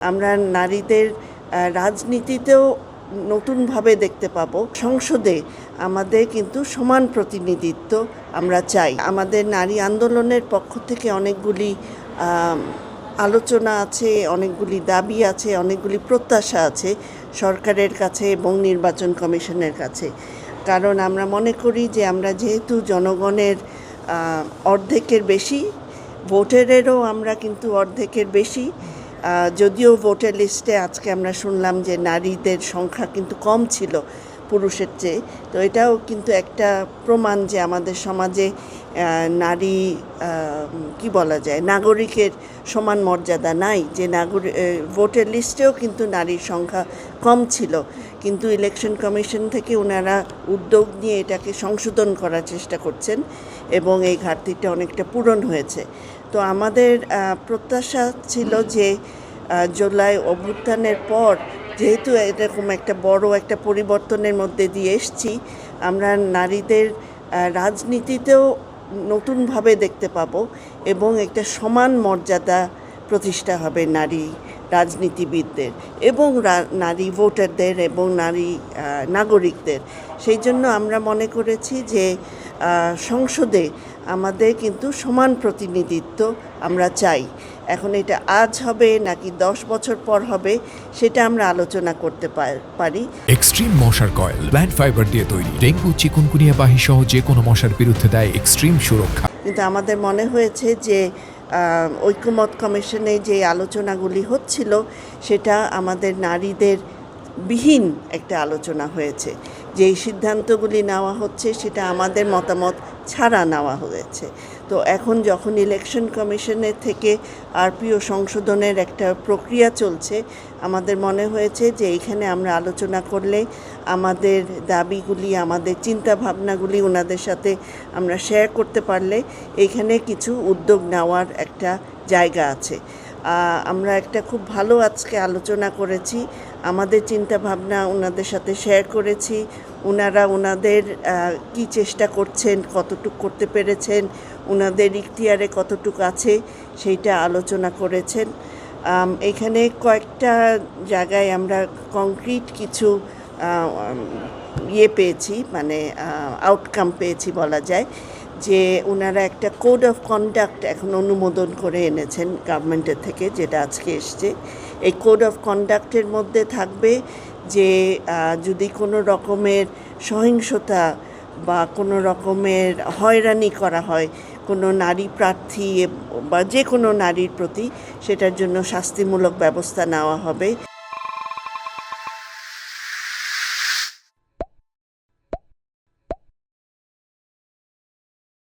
আমরা নারীদের রাজনীতিতেও নতুনভাবে দেখতে পাবো। সংসদে আমাদের কিন্তু সমান প্রতিনিধিত্ব আমরা চাই। আমাদের নারী আন্দোলনের পক্ষ থেকে অনেকগুলি আলোচনা আছে, অনেকগুলি দাবি আছে, অনেকগুলি প্রত্যাশা আছে সরকারের কাছে এবং নির্বাচন কমিশনের কাছে। কারণ আমরা মনে করি যে আমরা যেহেতু জনগণের অর্ধেকের বেশি, ভোটারেরও আমরা কিন্তু অর্ধেকের বেশি। যদিও ভোটার লিস্টে আজকে আমরা শুনলাম যে নারীদের সংখ্যা কিন্তু কম ছিল পুরুষের চেয়ে, তো এটাও কিন্তু একটা প্রমাণ যে আমাদের সমাজে নারী কি বলা যায়, নাগরিকের সমান মর্যাদা নাই। যে ভোটার লিস্টেও কিন্তু নারীর সংখ্যা কম ছিল, কিন্তু ইলেকশন কমিশন থেকে ওনারা উদ্যোগ নিয়ে এটাকে সংশোধন করার চেষ্টা করছেন এবং এই ঘাটতিটা অনেকটা পূরণ হয়েছে। তো আমাদের প্রত্যাশা ছিল যে জুলাই অভ্যুত্থানের পর যেহেতু এরকম একটা বড় একটা পরিবর্তনের মধ্যে দিয়ে এসেছি, আমরা নারীদের রাজনীতিতেও নতুনভাবে দেখতে পাবো এবং একটা সমান মর্যাদা প্রতিষ্ঠা হবে নারী রাজনীতিবিদদের এবং নারী ভোটারদের এবং নারী নাগরিকদের। সেই জন্য আমরা মনে করেছি যে সংসদে আমাদের কিন্তু সমান প্রতিনিধিত্ব আমরা চাই। এখন এটা আজ হবে নাকি 10 বছর পর হবে সেটা আমরা আলোচনা করতে পারি। এক্সট্রিম মশার কয়েল প্ল্যান্ট ফাইবার দিয়ে তৈরি, ডেঙ্গু চিকুনগুনিয়া বাহি সহ যে কোনো মশার বিরুদ্ধে দেয় এক্সট্রিম সুরক্ষা। কিন্তু আমাদের মনে হয়েছে যে ঐক্যমত কমিশনে যে আলোচনাগুলি হচ্ছিল সেটা আমাদের নারীদের বিহীন একটা আলোচনা হয়েছে। যেই সিদ্ধান্তগুলি নেওয়া হচ্ছে সেটা আমাদের মতামত ছাড়া নেওয়া হয়েছে। তো এখন যখন ইলেকশন কমিশনের থেকে আরপিও সংশোধনের একটা প্রক্রিয়া চলছে, আমাদের মনে হয়েছে যে এইখানে আমরা আলোচনা করলে আমাদের দাবিগুলি, আমাদের চিন্তাভাবনাগুলি ওনাদের সাথে আমরা শেয়ার করতে পারলে এইখানে কিছু উদ্যোগ নেওয়ার একটা জায়গা আছে। আমরা একটা খুব ভালো আজকে আলোচনা করেছি, আমাদের চিন্তাভাবনা ওনাদের সাথে শেয়ার করেছি। ওনারা ওনাদের কি চেষ্টা করছেন, কতটুকু করতে পেরেছেন, ওনাদের ইখতিয়ারে কতটুকু আছে সেইটা আলোচনা করেছেন। এখানে কয়েকটা জায়গায় আমরা কংক্রিট কিছু পেয়েছি, মানে আউটকাম পেয়েছি বলা যায়। যে ওনারা একটা কোড অফ কন্ডাক্ট এখন অনুমোদন করে এনেছেন গভর্নমেন্টের থেকে, যেটা আজকে এসছে। এই কোড অফ কন্ডাক্টের মধ্যে থাকবে যে যদি কোনো রকমের সহিংসতা বা কোনো রকমের হয়রানি করা হয় কোনো নারী প্রার্থী বা যে কোনো নারীর প্রতি, সেটার জন্য শাস্তিমূলক ব্যবস্থা নেওয়া হবে।